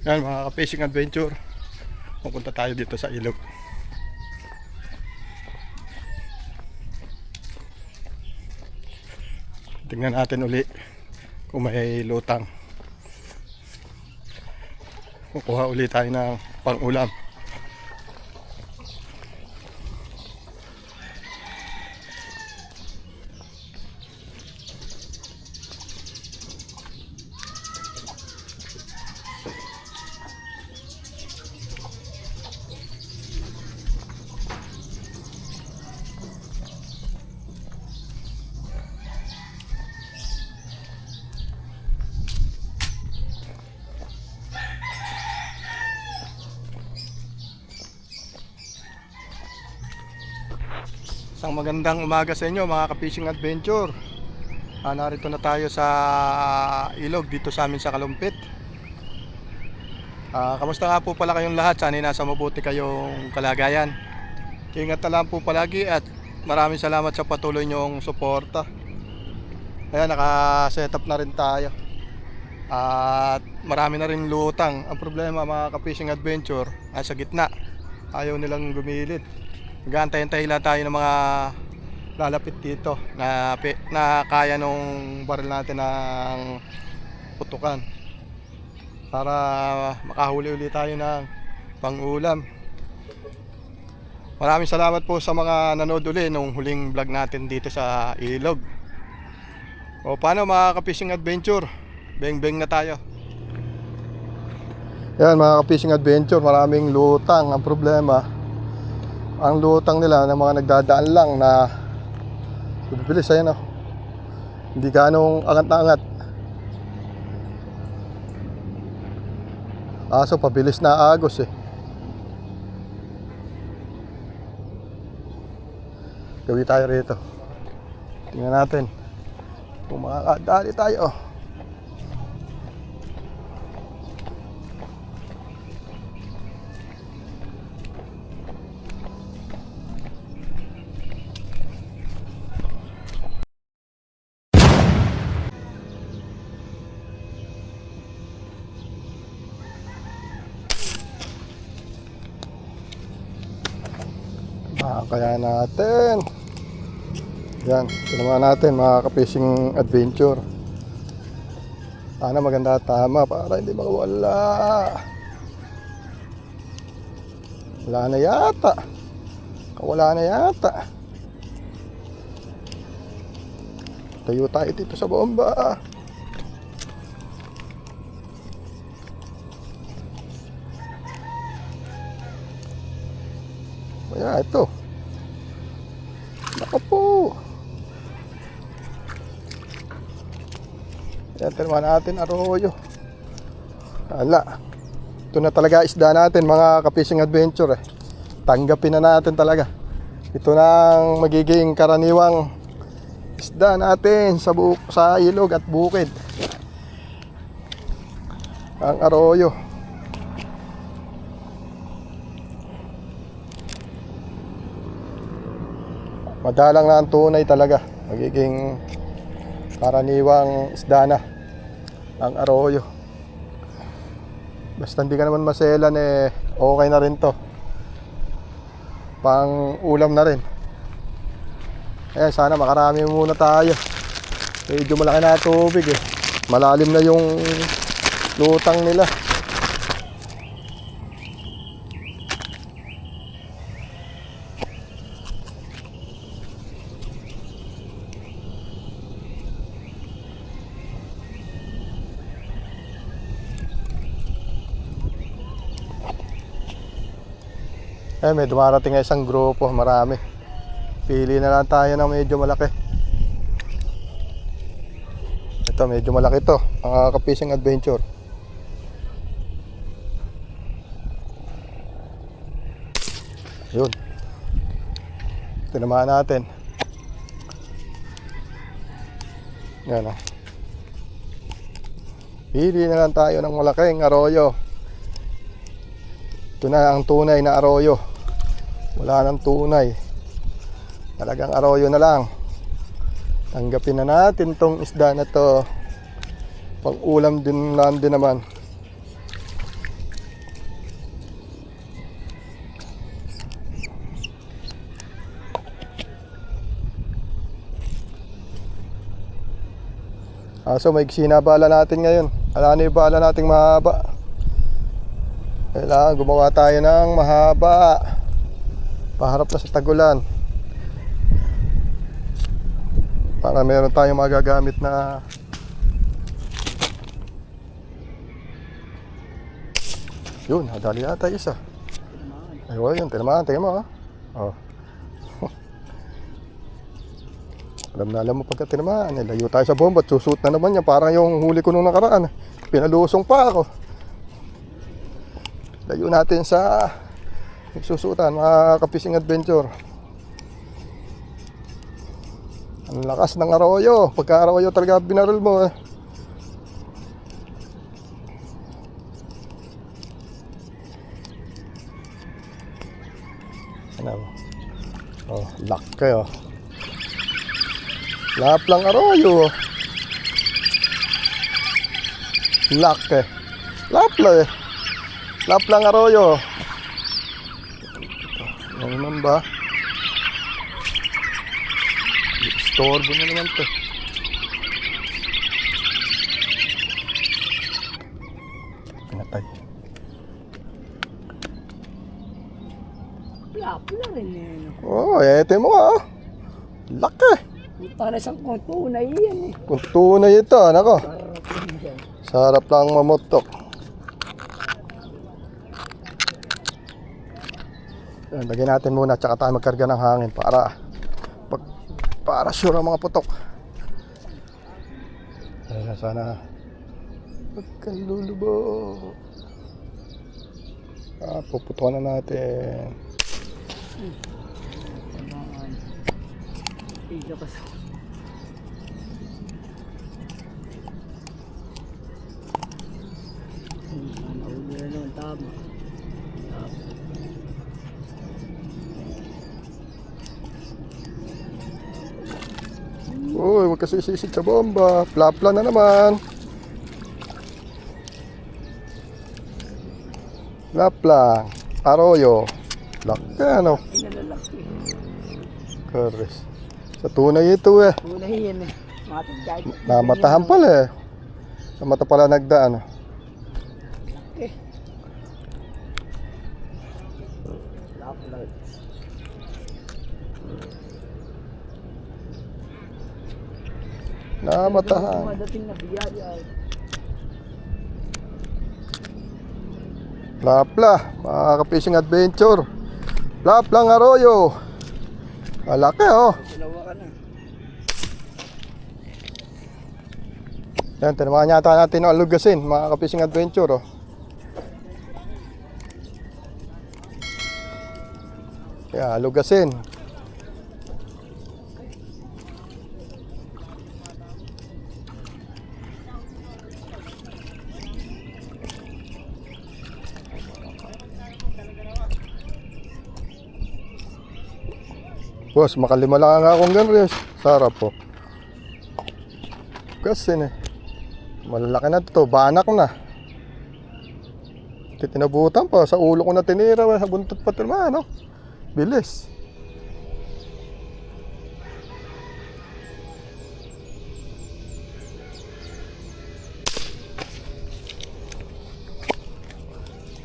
Yan mga ka-fishing adventure, pupunta tayo dito sa ilog. Tingnan natin uli kung may lutang. Kukuha uli tayo ng pang-ulam. Isang magandang umaga sa inyo mga ka-fishing adventure. Narito na tayo sa ilog dito sa amin sa Kalumpit. Kamusta nga po pala kayong lahat? Sana nasa mabuti kayong kalagayan. Ingat na lang po palagi at maraming salamat sa patuloy nyong suporta. Ayan, naka-set up na rin tayo. At marami na rin lutang. Ang problema mga ka-fishing adventure ay sa gitna. Ayaw nilang gumilid. Nag-aantay-antay lang tayo ng mga lalapit dito na kaya nung baril natin ng putukan para makahuli-uli tayo ng pang-ulam. Maraming salamat po sa mga nanood uli nung huling vlog natin dito sa ilog. O paano mga ka-fishing adventure? Beng-beng na tayo. Yan mga ka-fishing adventure, maraming lutang. Ang problema, ang lutang nila ng mga nagdadaan lang na bibilis, ayan oh. Hindi ganong angat na angat. So pabilis na agos eh. Gawi tayo rito. Tingnan natin kung makakadali tayo. Kaya natin. Yan, tinamaan natin mga ka-fishing adventure. Sana maganda tama para hindi makawala. Wala na yata. Kawala na yata. Tayo tayo dito sa bomba. Kaya ito. Nako po. Yan, tinamaan natin arroyo. Hala. Ito na talaga isda natin mga ka-fishing adventure eh. Tanggapin na natin talaga. Ito na ang magiging karaniwang isda natin sa ilog at bukid. Ang arroyo. Madalang na ang tunay talaga. Magiging karaniwang isda na ang arroyo. Basta hindi ka naman maselan eh, okay na rin to. Pang ulam na rin. Ayan, sana makarami muna tayo. Medyo malaki na tubig eh. Malalim na yung lutang nila. May dumarating na isang grupo, marami. Pili na lang tayo ng medyo malaki. Ito, medyo malaki to, mga ka-fishing adventure. Yun. Tinamaan natin. Yan o. Pili na lang tayo ng malaking arroyo. Ito na ang tunay na arroyo. Wala nang tunay. Talagang arroyo na lang. Tanggapin na natin tong isda na to. Pang ulam din naman. So maigsi na bala natin ngayon. Wala na yung bala nating mahaba. Kailangan gumawa tayo ng mahaba. Paharap na sa tagulan. Para meron tayong magagamit na yun, nadali yata isa. Ayun, yun, tinamaan, tingnan mo. Oh. Alam mo pagka tinamaan, layo tayo sa bomba at susut na naman yan. Parang yung huli ko nung nakaraan. Pinalusong pa ako. Layo natin sa susutan, mga ka-fishing adventure. Ang lakas ng arroyo. Pagka arroyo talaga binaril mo eh. Ano? Oh, lock kayo. Lap lang arroyo. Lock eh. Lap lang eh. Lap lang arroyo. Ano naman ba? Istorbo na naman to. Pinatay. Lapla rin eh. Oh, ete mo ah. Laki. Para sa kung tunay yan eh. Kung tunay ito, nako. Sarap yun dyan. Sarap lang mamotok. Lagyan natin muna tsaka tayo magkarga ng hangin para sure ang mga putok. Ayan, sana huwag kang lulubog. Puputukan na natin. Iga pa sa... Nauli na naman, tama. Uy, huwag kasi sisig sa bomba. Plapla na naman. Plapla. Arroyo. Laki ano. Pinalalaki. Kares. Sa tunay ito eh. Tunay yan eh. Matagay. Namatahan pala eh. Sa mata pala nagdaan. Eh. Lapla. Namatahan. Madating na biyaya ay. Plapla. Mga ka-fishing adventure. Plaplang arroyo. Malaki oh. Dalawa ka na. Yan, tinamaan yata natin ang alugasin. Mga ka-fishing adventure oh. Yan, alugasin. Boss, makalima lang nga akong ganres. Sarap po. Kasi malalaki na ito. Banak na. Tinabutan pa. Sa ulo ko na tinira. Sa buntot pa ito naman. No? Bilis.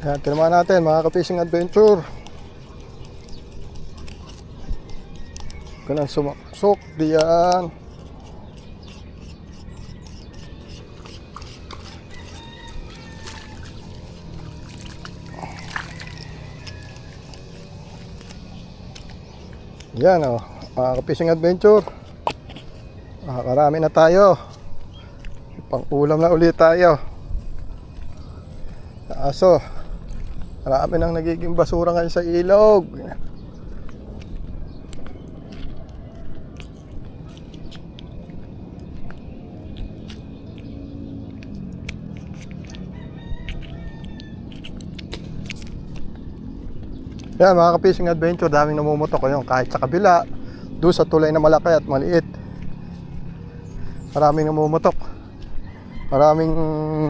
Ayan, tinamaan natin mga ka-fishing adventure. Ganang sumaksok diyan. Yan o, mga ka-fishing adventure. Karami na tayo. Pang ulam na ulit tayo. Aso, marami nang nagiging basura ngayon sa ilog. Yan mga ka-fishing adventure, daming namumutok ngayon kahit sa kabila, doon sa tulay na malaki at maliit. Maraming namumutok. Maraming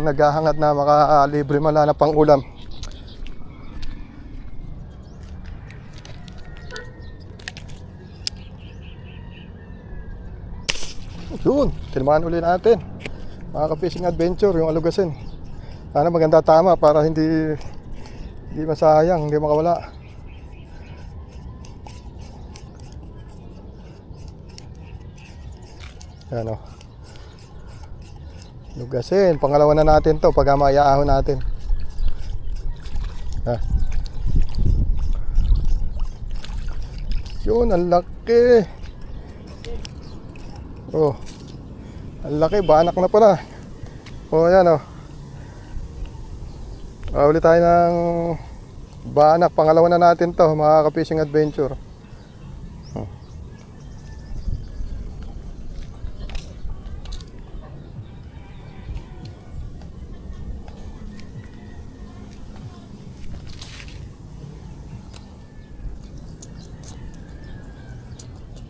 naghahangad na makalibre mala na pang ulam. Yun, tinamaan ulit natin. mga ka-fishing adventure, yung alugasin. Sana maganda tama para hindi masayang, hindi makawala. Yan o. Lugasin, pangalawa na natin to pag maiaahon natin. Ha. Yun, ang laki. Oh. Ang laki, banak na pala. Oh, yan oh. Ulit tayo ng banak, pangalawa na natin to, mga ka-fishing adventure. Oh.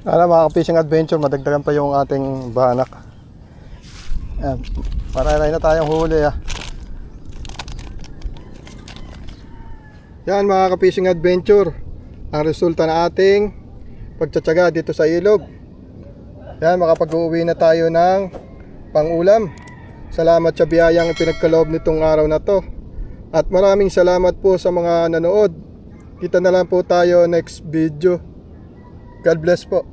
Mga fishing adventure, madagdagan pa yung ating banak. Ayan, maray na tayong huli Yan mga ka-fishing adventure, ang resulta na ating pagtsatsaga dito sa ilog. Yan, makapag-uwi na tayo ng pang-ulam. Salamat sa biyayang pinagkaloob nitong araw na to. At maraming salamat po sa mga nanood. Kita na lang po tayo next video. God bless po.